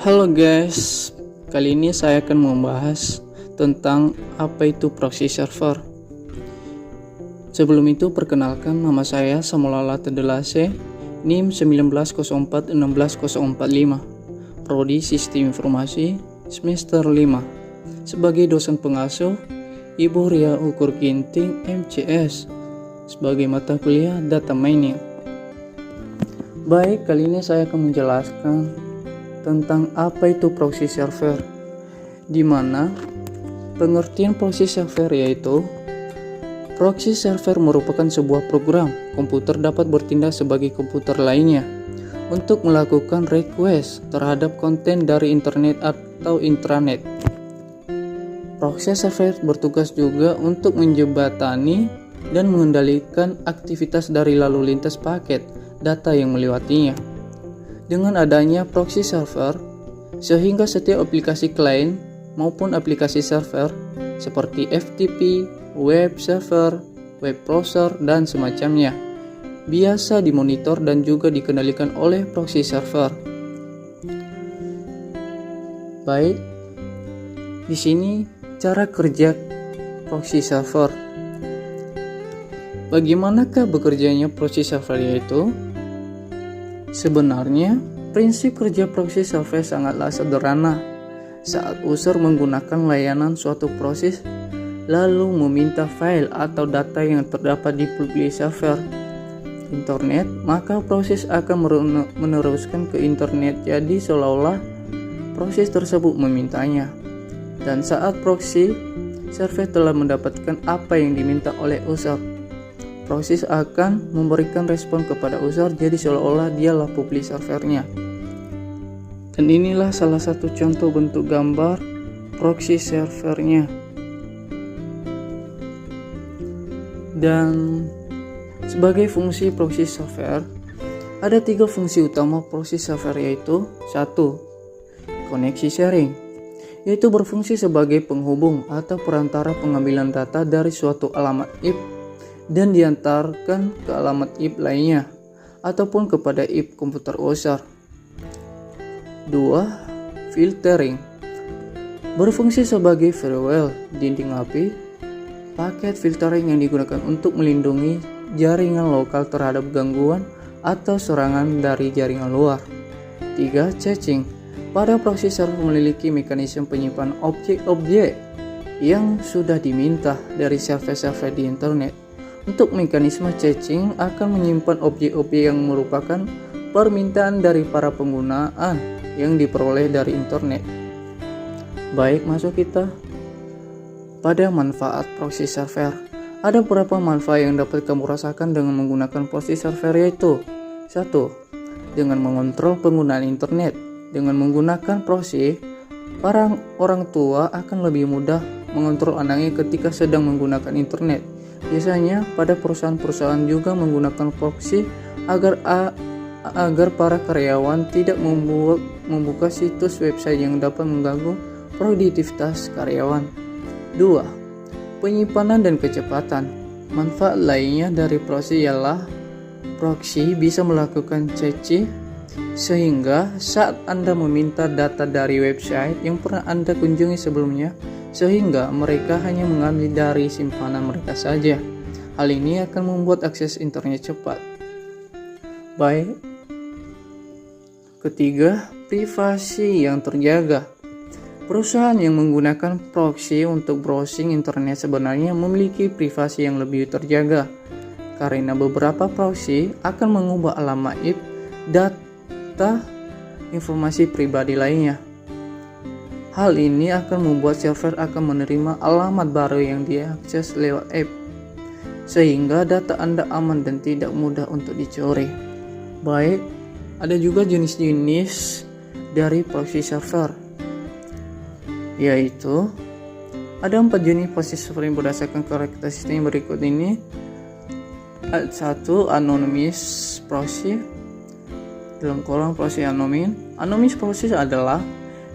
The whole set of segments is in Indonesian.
Halo guys, kali ini saya akan membahas tentang apa itu proxy server. Sebelum itu perkenalkan, nama saya Samolala Tedelase, NIM 1904-16045, Prodi Sistem Informasi, semester 5. Sebagai dosen pengasuh, Ibu Ria Ukur Ginting, MCS, sebagai mata kuliah Data Mining. Baik, kali ini saya akan menjelaskan tentang apa itu proxy server, di mana pengertian proxy server yaitu proxy server merupakan sebuah program komputer dapat bertindak sebagai komputer lainnya untuk melakukan request terhadap konten dari internet atau intranet. Proxy server bertugas juga untuk menjembatani dan mengendalikan aktivitas dari lalu lintas paket data yang melewatinya. Dengan adanya proxy server, sehingga setiap aplikasi klien maupun aplikasi server seperti FTP, web server, web browser, dan semacamnya biasa dimonitor dan juga dikendalikan oleh proxy server. Baik, di sini cara kerja proxy server. Bagaimanakah bekerjanya proxy server yaitu? Sebenarnya, prinsip kerja proxy server sangatlah sederhana. Saat user menggunakan layanan suatu proses, lalu meminta file atau data yang terdapat di public server internet, maka proses akan meneruskan ke internet, jadi seolah-olah proses tersebut memintanya. Dan saat proxy server telah mendapatkan apa yang diminta oleh user, proses akan memberikan respon kepada user, jadi seolah-olah dialah public servernya. Dan inilah salah satu contoh bentuk gambar proxy servernya. Dan sebagai fungsi proxy server, ada 3 fungsi utama proxy server yaitu 1. Koneksi sharing, yaitu berfungsi sebagai penghubung atau perantara pengambilan data dari suatu alamat IP dan diantarkan ke alamat IP lainnya ataupun kepada IP komputer user. 2. Filtering, berfungsi sebagai firewall dinding API, paket filtering yang digunakan untuk melindungi jaringan lokal terhadap gangguan atau serangan dari jaringan luar. 3. Caching, pada proxy server memiliki mekanisme penyimpanan objek-objek yang sudah diminta dari server-server di internet. Untuk mekanisme caching akan menyimpan objek-objek yang merupakan permintaan dari para penggunaan yang diperoleh dari internet. Baik, masuk kita pada manfaat proxy server. Ada beberapa manfaat yang dapat kamu rasakan dengan menggunakan proxy server yaitu 1. Dengan mengontrol penggunaan internet. Dengan menggunakan proxy, para orang tua akan lebih mudah mengontrol anaknya ketika sedang menggunakan internet. Biasanya pada perusahaan-perusahaan juga menggunakan proxy agar para karyawan tidak membuka situs website yang dapat mengganggu produktivitas karyawan. 2. Penyimpanan dan kecepatan. Manfaat lainnya dari proxy ialah proxy bisa melakukan caching sehingga saat Anda meminta data dari website yang pernah Anda kunjungi sebelumnya, sehingga mereka hanya mengambil dari simpanan mereka saja. Hal ini akan membuat akses internet cepat. Baik. Ketiga, privasi yang terjaga. Perusahaan yang menggunakan proxy untuk browsing internet sebenarnya memiliki privasi yang lebih terjaga, karena beberapa proxy akan mengubah alamat IP, data, informasi pribadi lainnya. Hal ini akan membuat server akan menerima alamat baru yang diakses lewat app, sehingga data Anda aman dan tidak mudah untuk dicuri. Baik, ada juga jenis-jenis dari proxy server, yaitu ada 4 jenis proxy server yang berdasarkan karakteristik yang berikut ini. 1. Anonymous proxy, dalam kolom proxy anonim. Anonymous proxy adalah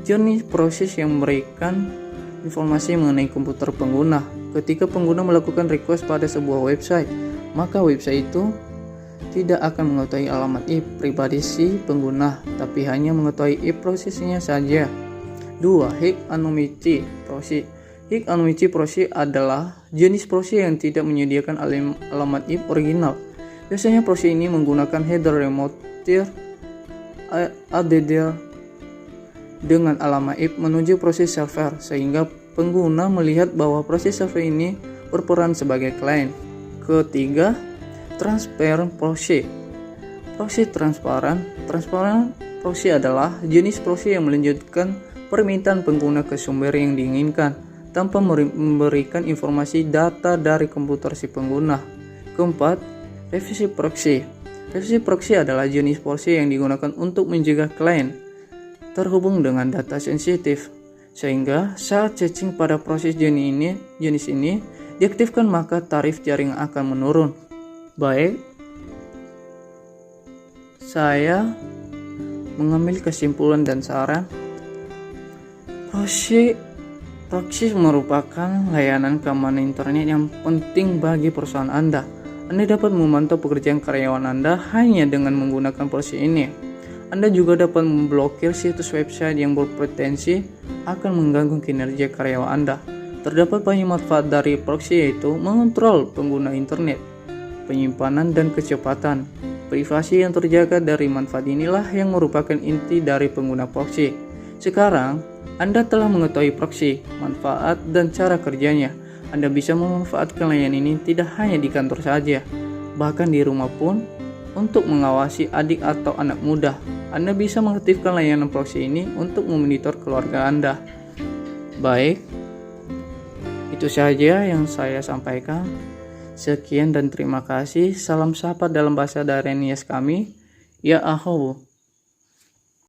jenis proses yang memberikan informasi mengenai komputer pengguna. Ketika pengguna melakukan request pada sebuah website, maka website itu tidak akan mengetahui alamat IP pribadi si pengguna, tapi hanya mengetahui IP prosesnya saja. 2. High Anonymity Proxy. High Anonymity Proxy adalah jenis proxy yang tidak menyediakan alamat IP original. Biasanya proxy ini menggunakan header remote address dengan alamat IP menuju proses server, sehingga pengguna melihat bahwa proses server ini berperan sebagai klien. Ketiga, Transparent Proxy. Proxy transparan proxy adalah jenis proxy yang melanjutkan permintaan pengguna ke sumber yang diinginkan tanpa memberikan informasi data dari komputer si pengguna. Keempat, Revisi Proxy. Revisi Proxy adalah jenis proxy yang digunakan untuk mencegah klien terhubung dengan data sensitif, sehingga saat caching pada proses jenis ini diaktifkan, maka tarif jaringan akan menurun. Baik, saya mengambil kesimpulan dan saran. Proxy merupakan layanan keamanan internet yang penting bagi perusahaan Anda. Anda dapat memantau pekerjaan karyawan Anda hanya dengan menggunakan proxy ini. Anda juga dapat memblokir situs website yang berpotensi akan mengganggu kinerja karyawan Anda. Terdapat banyak manfaat dari proxy, yaitu mengontrol pengguna internet, penyimpanan dan kecepatan. Privasi yang terjaga dari manfaat inilah yang merupakan inti dari pengguna proxy. Sekarang, Anda telah mengetahui proxy, manfaat dan cara kerjanya. Anda bisa memanfaatkan layanan ini tidak hanya di kantor saja, bahkan di rumah pun. Untuk mengawasi adik atau anak muda, Anda bisa mengaktifkan layanan proxy ini untuk memonitor keluarga Anda. Baik, itu saja yang saya sampaikan. Sekian dan terima kasih. Salam sapa dalam bahasa Darenias kami. Ya ahow.